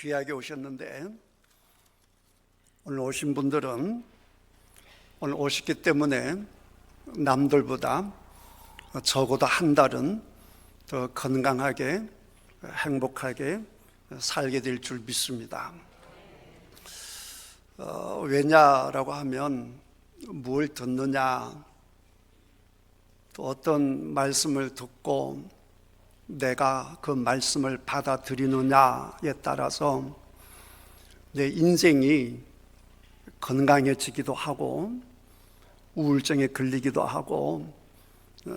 귀하게 오셨는데, 오늘 오신 분들은 오늘 오셨기 때문에 남들보다 적어도 한 달은 더 건강하게 행복하게 살게 될 줄 믿습니다. 왜냐라고 하면 뭘 듣느냐, 또 어떤 말씀을 듣고 내가 그 말씀을 받아들이느냐에 따라서 내 인생이 건강해지기도 하고 우울증에 걸리기도 하고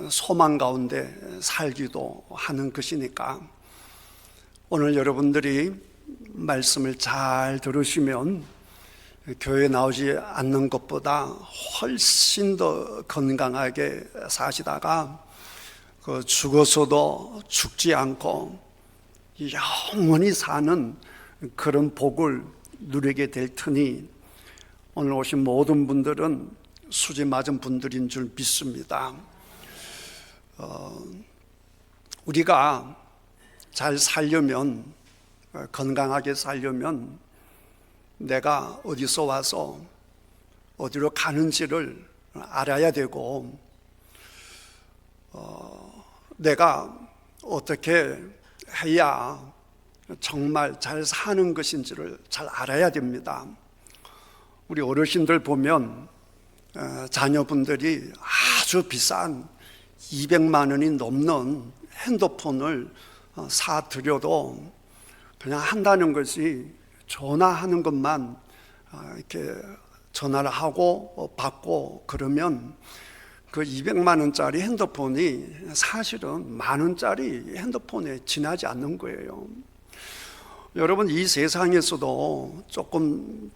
소망 가운데 살기도 하는 것이니까, 오늘 여러분들이 말씀을 잘 들으시면 교회에 나오지 않는 것보다 훨씬 더 건강하게 사시다가 죽어서도 죽지 않고 영원히 사는 그런 복을 누리게 될 테니, 오늘 오신 모든 분들은 수지 맞은 분들인 줄 믿습니다. 우리가 잘 살려면, 건강하게 살려면 내가 어디서 와서 어디로 가는지를 알아야 되고, 내가 어떻게 해야 정말 잘 사는 것인지를 잘 알아야 됩니다. 우리 어르신들 보면 자녀분들이 아주 비싼 200만 원이 넘는 핸드폰을 사드려도 그냥 한다는 것이 전화하는 것만 이렇게 전화를 하고 받고 그러면 그 200만 원짜리 핸드폰이 사실은 만 원짜리 핸드폰에 지나지 않는 거예요. 여러분, 이 세상에서도 조금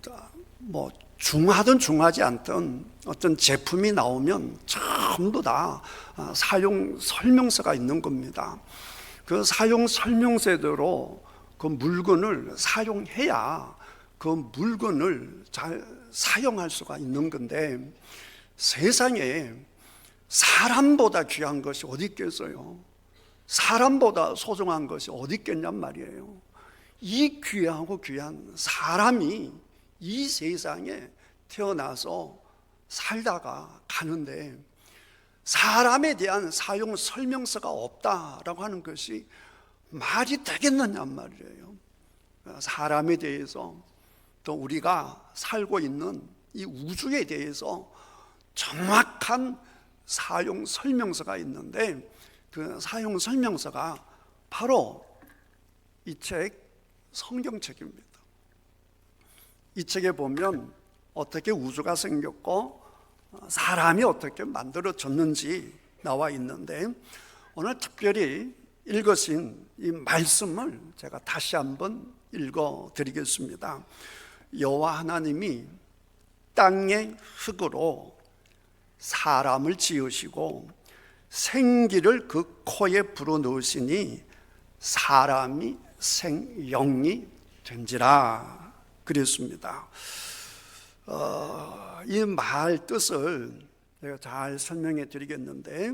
중하든 중하지 않든 어떤 제품이 나오면 전부 다 사용 설명서가 있는 겁니다. 그 사용 설명서대로 그 물건을 사용해야 그 물건을 잘 사용할 수가 있는 건데, 세상에 사람보다 귀한 것이 어디 있겠어요? 사람보다 소중한 것이 어디 있겠냔 말이에요. 이 귀하고 귀한 사람이 이 세상에 태어나서 살다가 가는데, 사람에 대한 사용 설명서가 없다라고 하는 것이 말이 되겠느냐 말이에요. 사람에 대해서, 또 우리가 살고 있는 이 우주에 대해서 정확한 사용 설명서가 있는데, 그 사용 설명서가 바로 이 책, 성경책입니다. 이 책에 보면 어떻게 우주가 생겼고 사람이 어떻게 만들어졌는지 나와 있는데, 오늘 특별히 읽으신 이 말씀을 제가 다시 한번 읽어드리겠습니다. 여호와 하나님이 땅의 흙으로 사람을 지으시고 생기를 그 코에 불어넣으시니 사람이 생영이 된지라 그랬습니다. 이 말 뜻을 제가 잘 설명해 드리겠는데,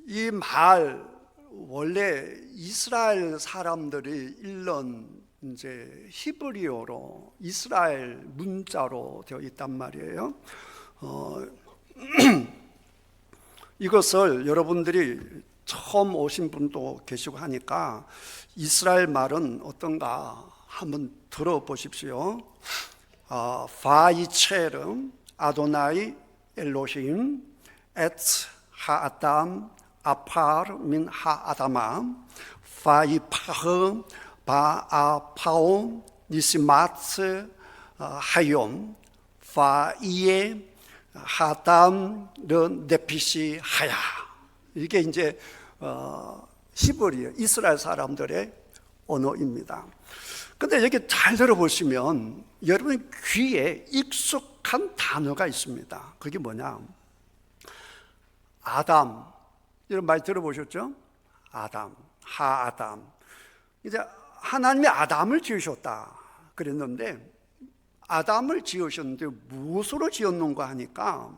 이 말 원래 이스라엘 사람들이 읽는 이제 히브리어로 이스라엘 문자로 되어 있단 말이에요. 이것을 여러분들이 처음 오신 분도 계시고 하니까 이스라엘 말은 어떤가 한번 들어보십시오. 바이체르 아도나이 엘로힘 에츠 하아담 아파르 민 하아다마 바이파흐 바아파오 니시마츠 하욤 바이에 하담 르 네피시 하야. 이게 이제 히브리어 이스라엘 사람들의 언어입니다. 근데 여기 잘 들어보시면 여러분 귀에 익숙한 단어가 있습니다. 그게 뭐냐? 아담. 이런 말 들어보셨죠? 아담, 하아담. 이제 하나님이 아담을 지으셨다 그랬는데, 아담을 지으셨는데 무엇으로 지었는가 하니까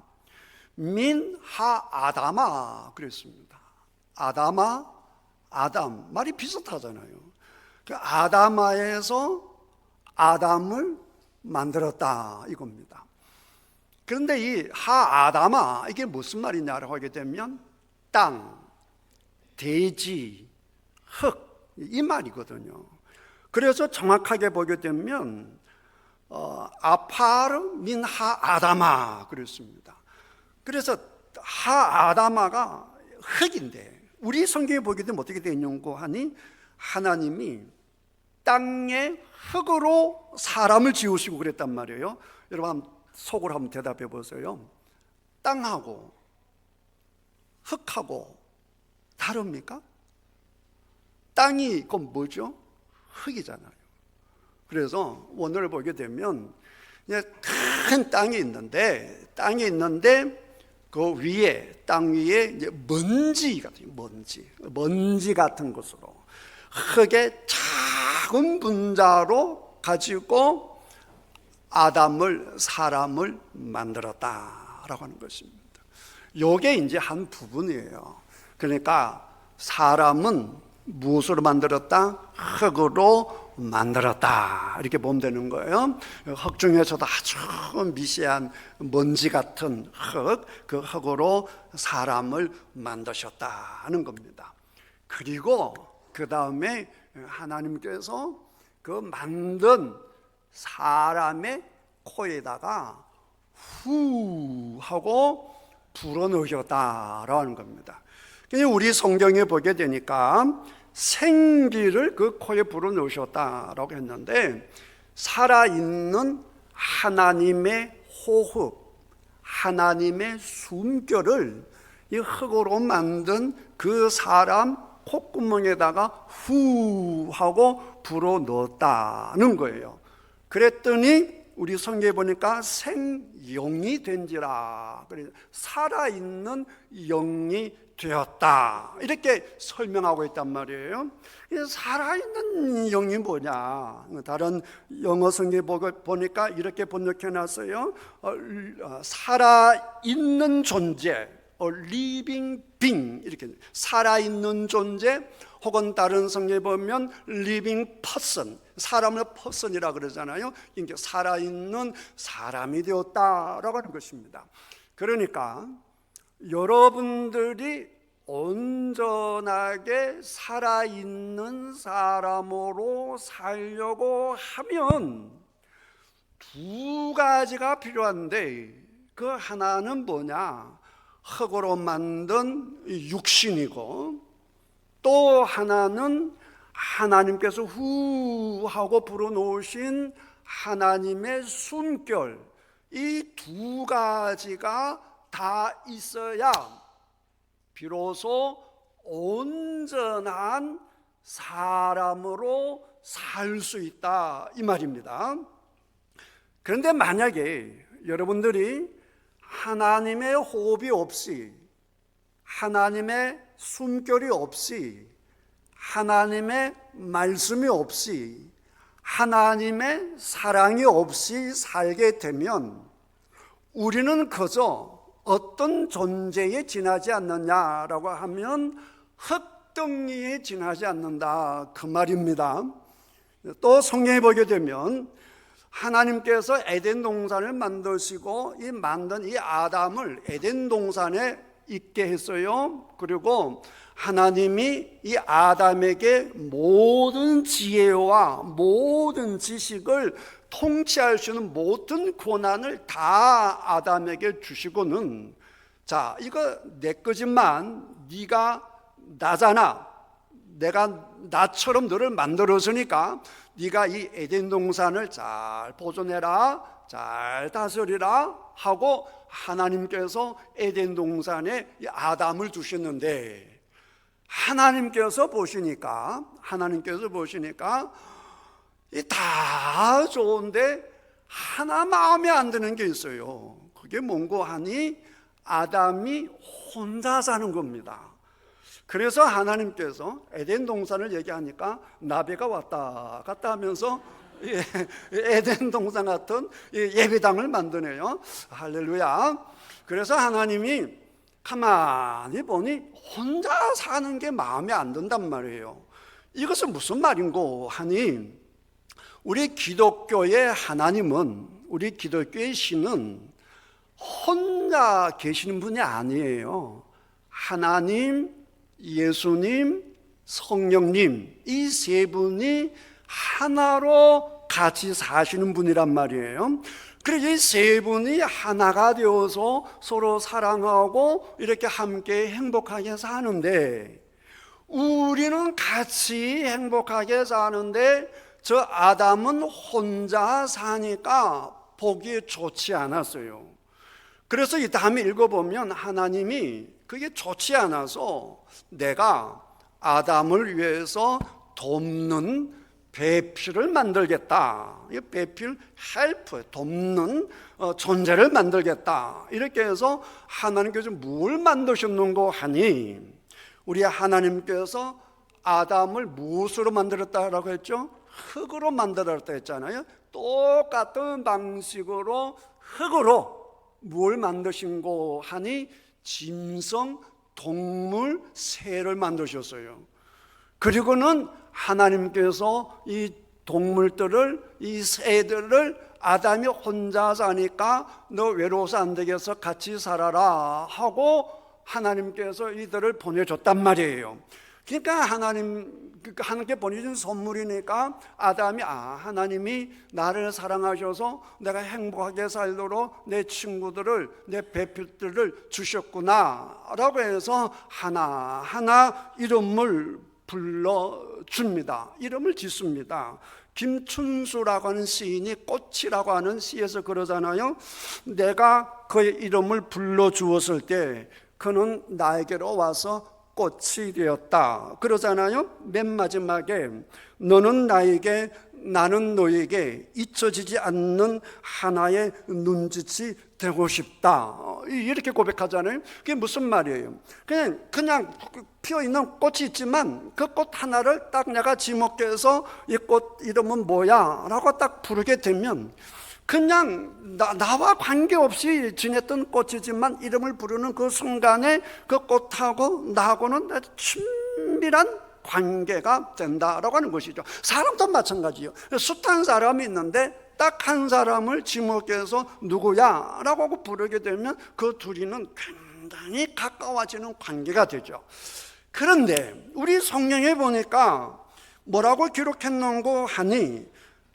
민 하아담아 그랬습니다. 아담아, 아담 말이 비슷하잖아요. 그 아담아에서 아담을 만들었다 이겁니다. 그런데 이 하아담아 이게 무슨 말이냐라고 하게 되면 땅, 대지, 흙 이 말이거든요. 그래서 정확하게 보게 되면 아파르 민 하아담아 그랬습니다. 그래서 하아담아가 흙인데 우리 성경에 보게 되면 어떻게 되어 있냐고 하니 하나님이 땅의 흙으로 사람을 지으시고 그랬단 말이에요. 여러분 속으로 한번 대답해 보세요. 땅하고 흙하고 다릅니까? 땅이 그건 뭐죠? 흙이잖아요. 그래서 오늘 보게 되면 큰 땅이 있는데 그 위에 땅 위에 이제 먼지 같은 것으로 흙의 작은 분자로 가지고 아담을 사람을 만들었다라고 하는 것입니다. 이게 이제 한 부분이에요. 그러니까 사람은 무엇으로 만들었다? 흙으로 만들었다 이렇게 보면 되는 거예요. 흙 중에서도 아주 미세한 먼지 같은 흙, 그 흙으로 사람을 만드셨다는 겁니다. 그리고 그 다음에 하나님께서 그 만든 사람의 코에다가 후 하고 불어넣으셨다라는 겁니다. 우리 성경에 보게 되니까 생기를 그 코에 불어넣으셨다라고 했는데 살아있는 하나님의 호흡, 하나님의 숨결을 이 흙으로 만든 그 사람 콧구멍에다가 후 하고 불어넣었다는 거예요. 그랬더니 우리 성경에 보니까 생영이 된지라, 살아있는 영이 되었다 이렇게 설명하고 있단 말이에요. 살아있는 영이 뭐냐? 다른 영어 성경에 보니까 이렇게 번역해 놨어요. 살아있는 존재, living being 이렇게 살아있는 존재, 혹은 다른 성경에 보면 living person, 사람을 person이라 그러잖아요. 이게 살아있는 사람이 되었다라고 하는 것입니다. 그러니까 여러분들이 온전하게 살아있는 사람으로 살려고 하면 두 가지가 필요한데 그 하나는 뭐냐? 흙으로 만든 육신이고 또 하나는 하나님께서 후 하고 불어놓으신 하나님의 숨결, 이 두 가지가 다 있어야 비로소 온전한 사람으로 살 수 있다 이 말입니다. 그런데 만약에 여러분들이 하나님의 호흡이 없이, 하나님의 숨결이 없이, 하나님의 말씀이 없이, 하나님의 사랑이 없이 살게 되면 우리는 그저 어떤 존재에 지나지 않느냐라고 하면 흙덩이에 지나지 않는다 그 말입니다. 또 성경에 보게 되면 하나님께서 에덴 동산을 만드시고 이 만든 이 아담을 에덴 동산에 있게 했어요. 그리고 하나님이 이 아담에게 모든 지혜와 모든 지식을 통치할 수 있는 모든 권한을 다 아담에게 주시고는, 자, 이거 내 거지만 네가 나잖아, 내가 나처럼 너를 만들었으니까 네가 이 에덴 동산을 잘 보존해라, 잘 다스리라 하고 하나님께서 에덴 동산에 이 아담을 두셨는데 하나님께서 보시니까 다 좋은데 하나 마음에 안 드는 게 있어요. 그게 뭔고 하니 아담이 혼자 사는 겁니다. 그래서 하나님께서 에덴 동산을 얘기하니까 나비가 왔다 갔다 하면서 에덴 동산 같은 예배당을 만드네요. 할렐루야. 그래서 하나님이 가만히 보니 혼자 사는 게 마음에 안 든단 말이에요. 이것은 무슨 말인고 하니, 우리 기독교의 하나님은, 우리 기독교의 신은 혼자 계시는 분이 아니에요. 하나님, 예수님, 성령님, 이 세 분이 하나로 같이 사시는 분이란 말이에요. 그래서 이 세 분이 하나가 되어서 서로 사랑하고 이렇게 함께 행복하게 사는데, 우리는 같이 행복하게 사는데 저 아담은 혼자 사니까 보기 좋지 않았어요. 그래서 이 다음에 읽어보면 하나님이 그게 좋지 않아서 내가 아담을 위해서 돕는 배필을 만들겠다. 이 배필, 헬프, 돕는 존재를 만들겠다. 이렇게 해서 하나님께서 뭘 만드셨는고 하니, 우리 하나님께서 아담을 무엇으로 만들었다라고 했죠? 흙으로 만들었다 했잖아요. 똑같은 방식으로 흙으로 뭘 만드신고 하니, 짐승, 동물, 새를 만드셨어요. 그리고는 하나님께서 이 동물들을, 이 새들을 아담이 혼자 사니까 너 외로워서 안 되겠어, 같이 살아라 하고 하나님께서 이들을 보내줬단 말이에요. 그러니까 하나님께 보내준 선물이니까 아담이 하나님이 나를 사랑하셔서 내가 행복하게 살도록 내 친구들을, 내 배필들을 주셨구나 라고 해서 하나하나 이름을 불러줍니다. 이름을 짓습니다. 김춘수라고 하는 시인이 꽃이라고 하는 시에서 그러잖아요. 내가 그의 이름을 불러주었을 때 그는 나에게로 와서 꽃이 되었다 그러잖아요. 맨 마지막에 너는 나에게, 나는 너에게 잊혀지지 않는 하나의 눈짓이 되고 싶다, 이렇게 고백하잖아요. 그게 무슨 말이에요? 그냥 피어있는 꽃이 있지만 그 꽃 하나를 딱 내가 지목해서 이 꽃 이름은 뭐야? 라고 딱 부르게 되면 그냥 나와 관계없이 지냈던 꽃이지만 이름을 부르는 그 순간에 그 꽃하고 나하고는 아주 친밀한 관계가 된다라고 하는 것이죠. 사람도 마찬가지예요. 숱한 사람이 있는데 딱 한 사람을 지목해서 누구야? 라고 부르게 되면 그 둘이는 굉장히 가까워지는 관계가 되죠. 그런데 우리 성경에 보니까 뭐라고 기록했는고 하니,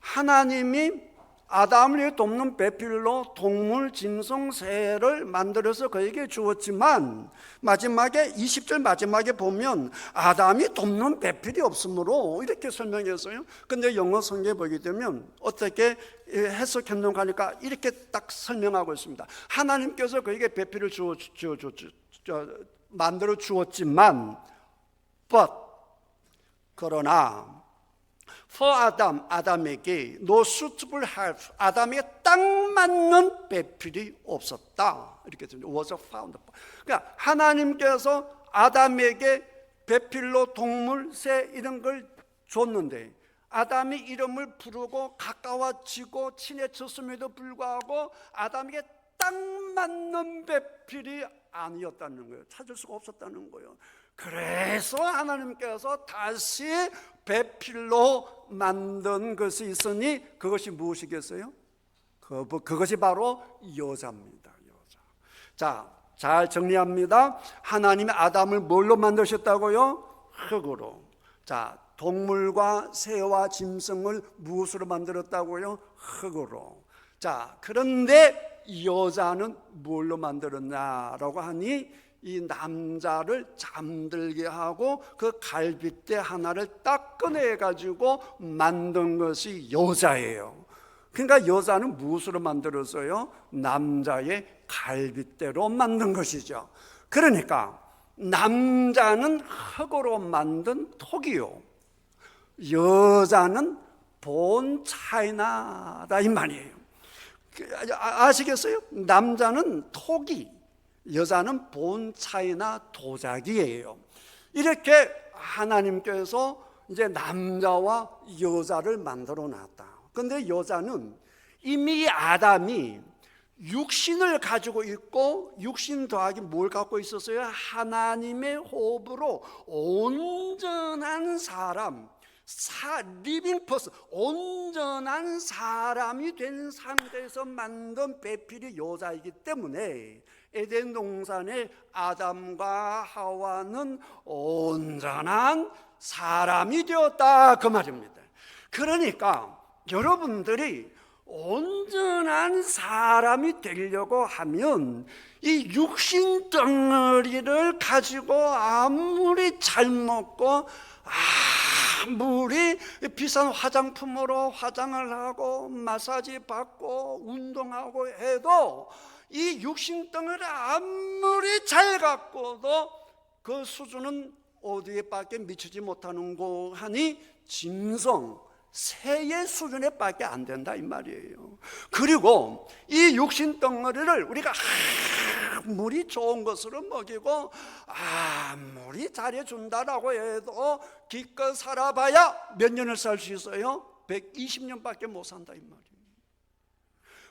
하나님이 아담을 돕는 배필로 동물, 짐승, 새를 만들어서 그에게 주었지만 마지막에 20절 마지막에 보면 아담이 돕는 배필이 없으므로 이렇게 설명했어요. 근데 영어 성경에 보게 되면 어떻게 해석했는가 하니까 이렇게 딱 설명하고 있습니다. 하나님께서 그에게 배필을 만들어 주었지만 but 그러나 for Adam, 아담에게 no suitable help, 아담에게 딱 맞는 배필이 없었다, 이렇게 됩니다. was found. 그러니까 하나님께서 아담에게 배필로 동물, 새 이런 걸 줬는데 아담이 이름을 부르고 가까워지고 친해졌음에도 불구하고 아담에게 딱 맞는 배필이 아니었다는 거예요. 찾을 수가 없었다는 거예요. 그래서 하나님께서 다시 배필로 만든 것이 있으니 그것이 무엇이겠어요? 그것이 바로 여자입니다. 여자. 자, 잘 정리합니다. 하나님이 아담을 뭘로 만드셨다고요? 흙으로. 자, 동물과 새와 짐승을 무엇으로 만들었다고요? 흙으로. 자, 그런데 여자는 뭘로 만들었냐라고 하니 이 남자를 잠들게 하고 그 갈빗대 하나를 딱 꺼내가지고 만든 것이 여자예요. 그러니까 여자는 무엇으로 만들었어요? 남자의 갈빗대로 만든 것이죠. 그러니까 남자는 흙으로 만든 톡이요, 여자는 본 차이나다 이 말이에요. 아시겠어요? 남자는 톡이, 여자는 본 차이나 도자기예요. 이렇게 하나님께서 이제 남자와 여자를 만들어 놨다. 그런데 여자는 이미 아담이 육신을 가지고 있고, 육신 더하기 뭘 갖고 있었어요? 하나님의 호흡으로 온전한 사람, 리빙 퍼슨, 온전한 사람이 된 상태에서 만든 배필이 여자이기 때문에 에덴 동산의 아담과 하와는 온전한 사람이 되었다, 그 말입니다. 그러니까 여러분들이 온전한 사람이 되려고 하면 이 육신 덩어리를 가지고 아무리 잘 먹고 아무리 비싼 화장품으로 화장을 하고 마사지 받고 운동하고 해도 이 육신 덩어리를 아무리 잘 갖고도 그 수준은 어디에밖에 미치지 못하는 거 하니 짐승, 새의 수준에 밖에 안 된다, 이 말이에요. 그리고 이 육신 덩어리를 우리가 아무리 좋은 것으로 먹이고 아무리 잘해준다라고 해도 기껏 살아봐야 몇 년을 살 수 있어요? 120년밖에 못 산다, 이 말이에요.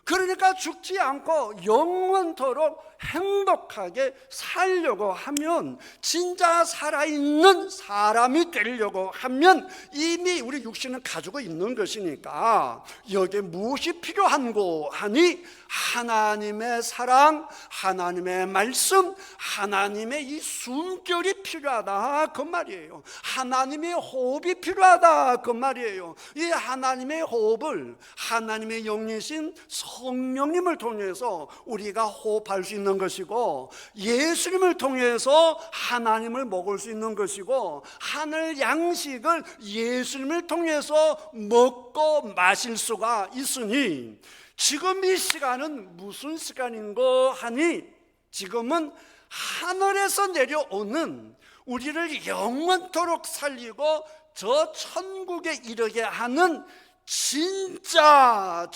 그러니까 죽지 않고 영원토록 행복하게 살려고 하면, 진짜 살아있는 사람이 되려고 하면 이미 우리 육신은 가지고 있는 것이니까 여기에 무엇이 필요한고 하니 하나님의 사랑, 하나님의 말씀, 하나님의 이 숨결이 필요하다, 그 말이에요. 하나님의 호흡이 필요하다, 그 말이에요. 이 하나님의 호흡을 하나님의 영이신 성령님을 통해서 우리가 호흡할 수 있는 것이고, 예수님을 통해서 하나님을 먹을 수 있는 것이고, 하늘 양식을 예수님을 통해서 먹고 마실 수가 있으니, 지금 이 시간은 무슨 시간인고 하니 지금은 하늘에서 내려오는 우리를 영원토록 살리고 저 천국에 이르게 하는 진짜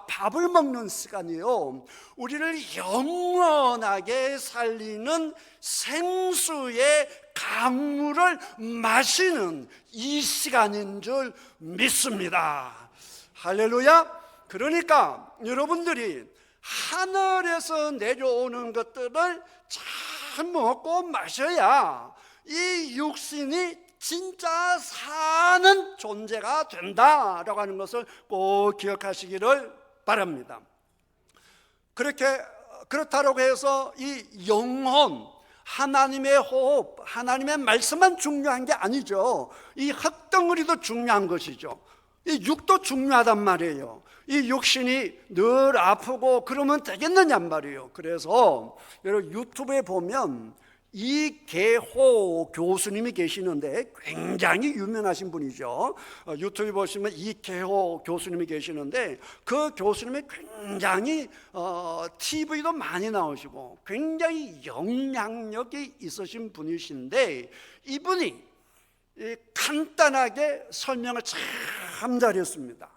밥을 먹는 시간이에요. 우리를 영원하게 살리는 생수의 강물을 마시는 이 시간인 줄 믿습니다. 할렐루야. 그러니까 여러분들이 하늘에서 내려오는 것들을 잘 먹고 마셔야 이 육신이 진짜 사는 존재가 된다라고 하는 것을 꼭 기억하시기를 바랍니다. 그렇다고 해서 이 영혼, 하나님의 호흡, 하나님의 말씀만 중요한 게 아니죠. 이 흙덩어리도 중요한 것이죠. 이 육도 중요하단 말이에요. 이 육신이 늘 아프고 그러면 되겠느냐 말이에요. 그래서 여러분 유튜브에 보면 이계호 교수님이 계시는데 굉장히 유명하신 분이죠. 유튜브에 보시면 이계호 교수님이 계시는데 그 교수님이 굉장히 TV도 많이 나오시고 굉장히 영향력이 있으신 분이신데, 이분이 간단하게 설명을 참 잘했습니다.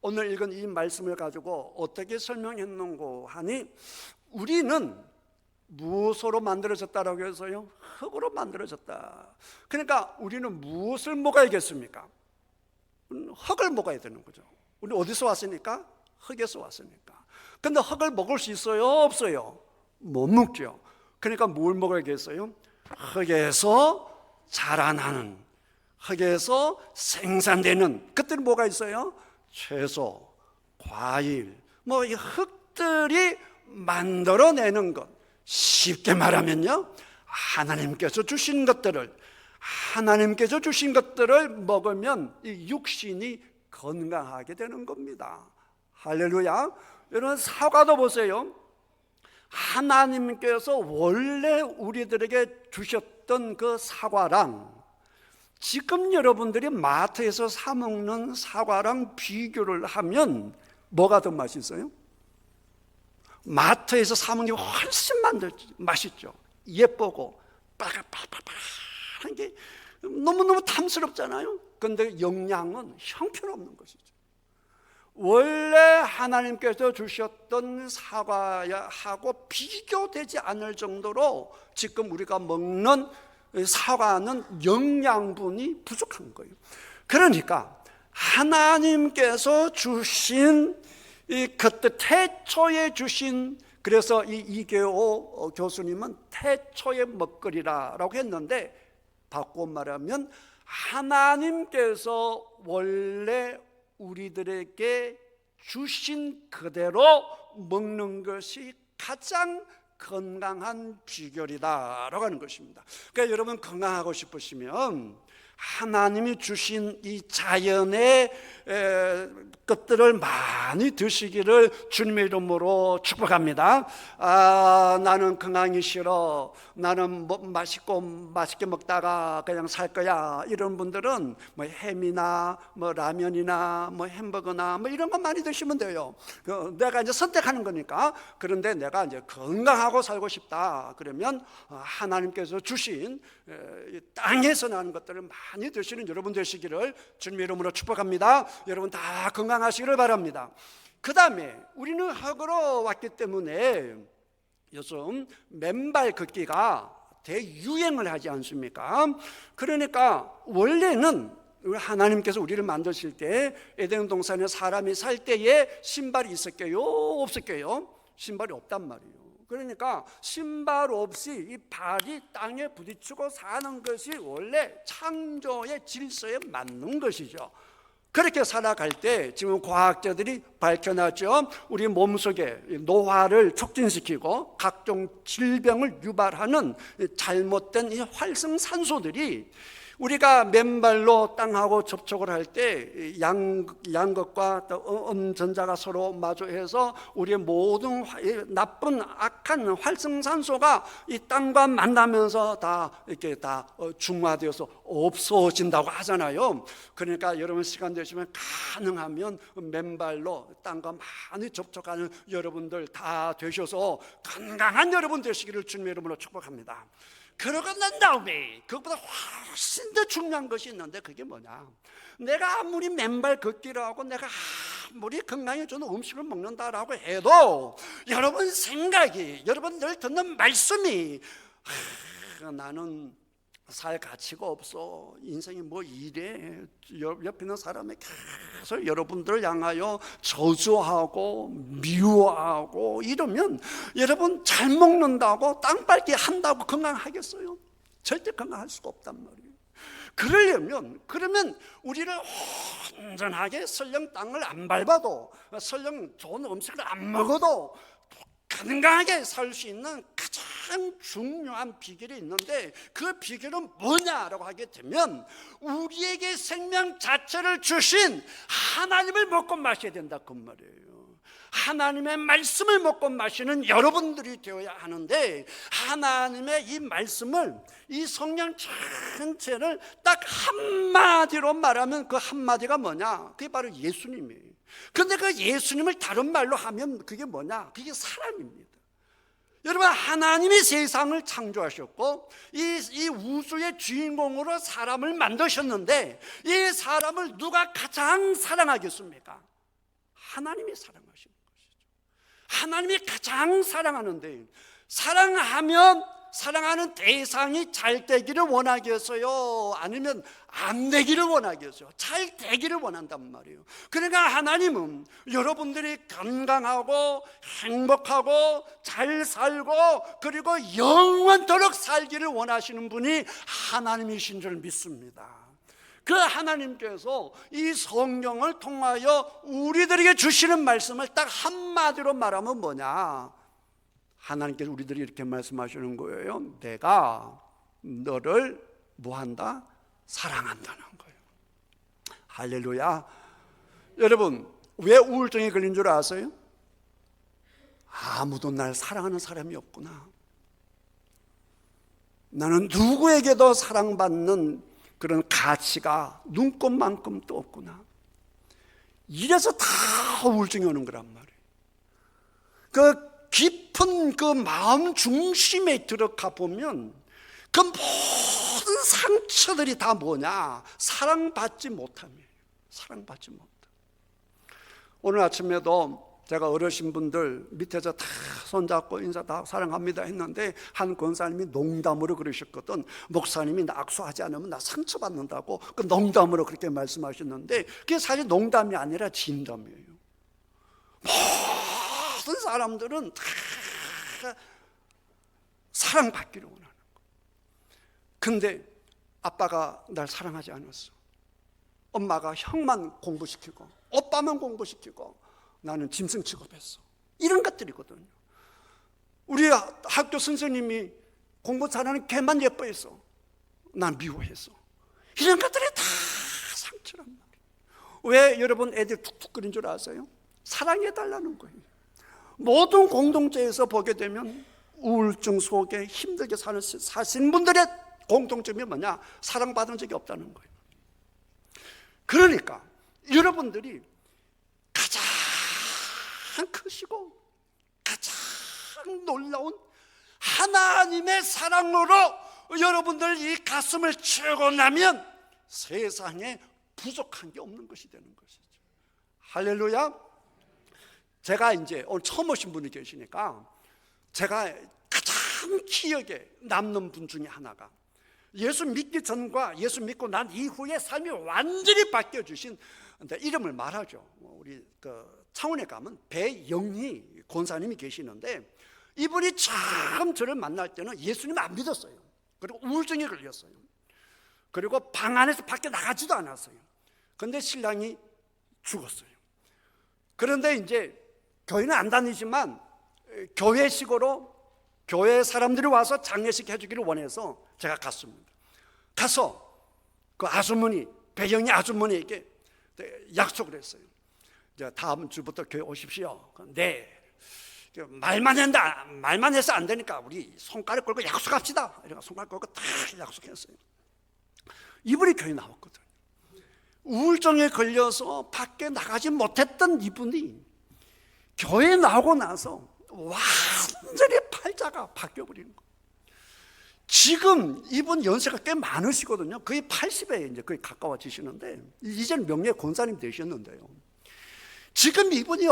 오늘 읽은 이 말씀을 가지고 어떻게 설명했는고 하니, 우리는 무엇으로 만들어졌다라고 해서요? 흙으로 만들어졌다. 그러니까 우리는 무엇을 먹어야겠습니까? 흙을 먹어야 되는 거죠. 우리 어디서 왔으니까? 흙에서 왔으니까. 근데 흙을 먹을 수 있어요? 없어요? 못 먹죠. 그러니까 뭘 먹어야겠어요? 흙에서 자라나는, 흙에서 생산되는 것들이 뭐가 있어요? 채소, 과일, 이 흙들이 만들어내는 것. 쉽게 말하면요, 하나님께서 주신 것들을 먹으면 이 육신이 건강하게 되는 겁니다. 할렐루야. 여러분, 사과도 보세요. 하나님께서 원래 우리들에게 주셨던 그 사과랑 지금 여러분들이 마트에서 사 먹는 사과랑 비교를 하면 뭐가 더 맛있어요? 마트에서 사 먹는 게 훨씬 맛있죠. 예쁘고 빠글빠글한 게 너무너무 탐스럽잖아요. 그런데 영양은 형편없는 것이죠. 원래 하나님께서 주셨던 사과하고 비교되지 않을 정도로 지금 우리가 먹는 사과는 영양분이 부족한 거예요. 그러니까 하나님께서 주신 이 그때 태초에 주신, 그래서 이 이계호 교수님은 태초의 먹거리라고 했는데, 바꿔 말하면 하나님께서 원래 우리들에게 주신 그대로 먹는 것이 가장 건강한 비결이다라고 하는 것입니다. 그러니까 여러분 건강하고 싶으시면 하나님이 주신 이 자연의 것들을 많이 드시기를 주님의 이름으로 축복합니다. 나는 건강이 싫어, 나는 뭐 맛있게 먹다가 그냥 살 거야, 이런 분들은 뭐 햄이나 뭐 라면이나 뭐 햄버거나 뭐 이런 거 많이 드시면 돼요. 내가 이제 선택하는 거니까. 그런데 내가 이제 건강하고 살고 싶다 그러면 하나님께서 주신 땅에서 나는 것들을 많이 드시는 여러분 되시기를 주님의 이름으로 축복합니다. 여러분 다 건강하시기를 바랍니다. 그 다음에 우리는 흙으로 왔기 때문에 요즘 맨발 걷기가 대유행을 하지 않습니까? 그러니까 원래는 하나님께서 우리를 만드실 때 에덴 동산에 사람이 살 때에 신발이 있었게요? 없었게요? 신발이 없단 말이에요. 그러니까 신발 없이 이 발이 땅에 부딪히고 사는 것이 원래 창조의 질서에 맞는 것이죠. 그렇게 살아갈 때 지금 과학자들이 밝혀놨죠. 우리 몸속에 노화를 촉진시키고 각종 질병을 유발하는 잘못된 이 활성산소들이 우리가 맨발로 땅하고 접촉을 할 때 양극과 음전자가 서로 마주해서 우리의 모든 나쁜 악한 활성산소가 이 땅과 만나면서 다 이렇게 다 중화되어서 없어진다고 하잖아요. 그러니까 여러분 시간 되시면 가능하면 맨발로 땅과 많이 접촉하는 여러분들 다 되셔서 건강한 여러분 되시기를 주님의 이름으로 축복합니다. 그러고 난 다음에 그것보다 훨씬 더 중요한 것이 있는데, 그게 뭐냐? 내가 아무리 맨발 걷기를 하고 내가 아무리 건강에 좋은 음식을 먹는다라고 해도 여러분 생각이, 여러분 늘 듣는 말씀이 나는 살 가치가 없어, 인생이 뭐 이래, 옆에 있는 사람이 계속 여러분들을 향하여 저주하고 미워하고 이러면 여러분 잘 먹는다고 땅밟기 한다고 건강하겠어요? 절대 건강할 수가 없단 말이에요. 그러면 우리를 온전하게 설령 땅을 안 밟아도, 설령 좋은 음식을 안 먹어도 건강하게 살 수 있는 가장 중요한 비결이 있는데, 그 비결은 뭐냐라고 하게 되면 우리에게 생명 자체를 주신 하나님을 먹고 마셔야 된다 그 말이에요. 하나님의 말씀을 먹고 마시는 여러분들이 되어야 하는데, 하나님의 이 말씀을, 이 성령 전체를 딱 한마디로 말하면 그 한마디가 뭐냐? 그게 바로 예수님이에요. 그런데 그 예수님을 다른 말로 하면 그게 뭐냐? 그게 사랑입니다. 여러분, 하나님이 세상을 창조하셨고 이 우주의 주인공으로 사람을 만드셨는데, 이 사람을 누가 가장 사랑하겠습니까? 하나님이 사랑하신 것이죠. 하나님이 가장 사랑하는데, 사랑하는 대상이 잘 되기를 원하겠어요? 아니면 안 되기를 원하겠어요? 잘 되기를 원한단 말이에요. 그러니까 하나님은 여러분들이 건강하고 행복하고 잘 살고 그리고 영원토록 살기를 원하시는 분이 하나님이신 줄 믿습니다. 그 하나님께서 이 성경을 통하여 우리들에게 주시는 말씀을 딱 한마디로 말하면 뭐냐? 하나님께서 우리들이 이렇게 말씀하시는 거예요. 내가 너를 뭐한다? 사랑한다는 거예요. 할렐루야. 여러분, 왜 우울증에 걸린 줄 아세요? 아무도 날 사랑하는 사람이 없구나. 나는 누구에게도 사랑받는 그런 가치가 눈꼽만큼도 없구나. 이래서 다 우울증이 오는 거란 말이에요. 그 깊은 그 마음 중심에 들어가 보면 그 모든 상처들이 다 뭐냐? 사랑받지 못함이에요. 사랑받지 못함. 오늘 아침에도 제가 어르신분들 밑에서 다 손잡고 인사 다 사랑합니다 했는데, 한 권사님이 농담으로 그러셨거든. 목사님이 나 악수하지 않으면 나 상처받는다고 그 농담으로 그렇게 말씀하셨는데, 그게 사실 농담이 아니라 진담이에요. 모든 사람들은 다 사랑받기를 원하는 거예요. 근데 아빠가 날 사랑하지 않았어. 엄마가 형만 공부시키고 오빠만 공부시키고 나는 짐승 취급했어. 이런 것들이거든요. 우리 학교 선생님이 공부 잘하는 걔만 예뻐했어. 난 미워했어. 이런 것들이 다 상처란 말이에요. 왜 여러분 애들 툭툭 거린 줄 아세요? 사랑해달라는 거예요. 모든 공동체에서 보게 되면 우울증 속에 힘들게 사신 분들의 공통점이 뭐냐? 사랑받은 적이 없다는 거예요. 그러니까 여러분들이 가장 크시고 가장 놀라운 하나님의 사랑으로 여러분들 이 가슴을 채우고 나면 세상에 부족한 게 없는 것이 되는 것이죠. 할렐루야. 제가 이제 오늘 처음 오신 분이 계시니까 제가 가장 기억에 남는 분 중에 하나가 예수 믿기 전과 예수 믿고 난 이후에 삶이 완전히 바뀌어 주신, 이름을 말하죠. 우리 창원에 가면 배영희 권사님이 계시는데, 이분이 처음 저를 만날 때는 예수님 안 믿었어요. 그리고 우울증에 걸렸어요. 그리고 방 안에서 밖에 나가지도 않았어요. 그런데 신랑이 죽었어요. 그런데 이제 교회는 안 다니지만 교회식으로 교회 사람들이 와서 장례식 해주기를 원해서 제가 갔습니다. 가서 그 아주머니, 배영희 아주머니에게 약속을 했어요. 이제 다음 주부터 교회 오십시오. 네. 말만 해서 안 되니까 우리 손가락 걸고 약속합시다. 이래서 손가락 걸고 다 약속했어요. 이분이 교회 나왔거든요. 우울증에 걸려서 밖에 나가지 못했던 이분이 교회 나오고 나서 완전히 팔자가 바뀌어버리는 거예요. 지금 이분 연세가 꽤 많으시거든요. 거의 80에 이제 거의 가까워지시는데, 이제는 명예 권사님 되셨는데요. 지금 이분이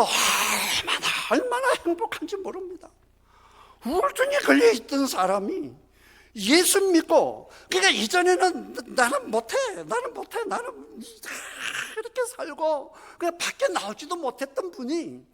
얼마나 행복한지 모릅니다. 우울증에 걸려있던 사람이 예수 믿고, 그러니까 이전에는 나는 못해 나는 이렇게 살고 그냥 밖에 나오지도 못했던 분이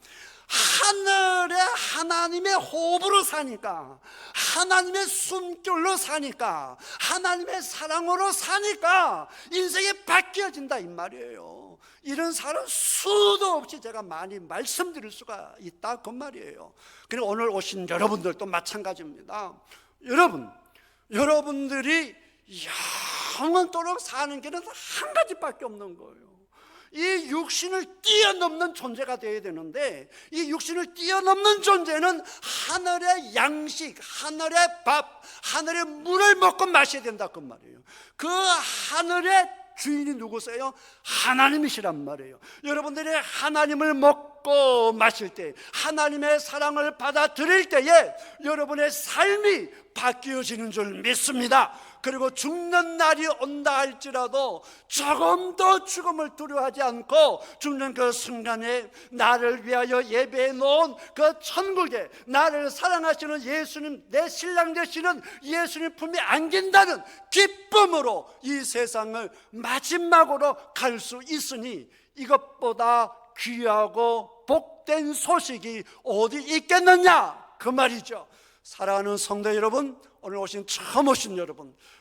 하늘에 하나님의 호흡으로 사니까, 하나님의 숨결로 사니까, 하나님의 사랑으로 사니까 인생이 바뀌어진다 이 말이에요. 이런 사람 수도 없이 제가 많이 말씀드릴 수가 있다 그 말이에요. 그리고 오늘 오신 여러분들도 마찬가지입니다. 여러분들이 영원토록 사는 길은 한 가지밖에 없는 거예요. 이 육신을 뛰어넘는 존재가 되어야 되는데, 이 육신을 뛰어넘는 존재는 하늘의 양식, 하늘의 밥, 하늘의 물을 먹고 마셔야 된다 그 말이에요. 그 하늘의 주인이 누구세요? 하나님이시란 말이에요. 여러분들이 하나님을 먹고 마실 때, 하나님의 사랑을 받아들일 때에 여러분의 삶이 바뀌어지는 줄 믿습니다. 그리고 죽는 날이 온다 할지라도 조금도 죽음을 두려워하지 않고 죽는 그 순간에 나를 위하여 예배해 놓은 그 천국에 나를 사랑하시는 예수님, 내 신랑 되시는 예수님 품에 안긴다는 기쁨으로 이 세상을 마지막으로 갈 수 있으니, 이것보다 귀하고 복된 소식이 어디 있겠느냐 그 말이죠. 사랑하는 성도 여러분, 오늘 처음 오신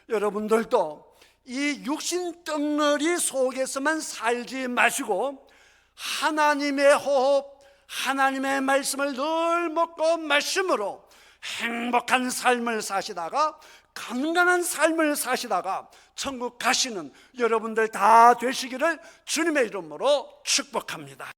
여러분들도 이 육신 덩어리 속에서만 살지 마시고 하나님의 호흡, 하나님의 말씀을 늘 먹고 마심으로 행복한 삶을 사시다가, 건강한 삶을 사시다가 천국 가시는 여러분들 다 되시기를 주님의 이름으로 축복합니다.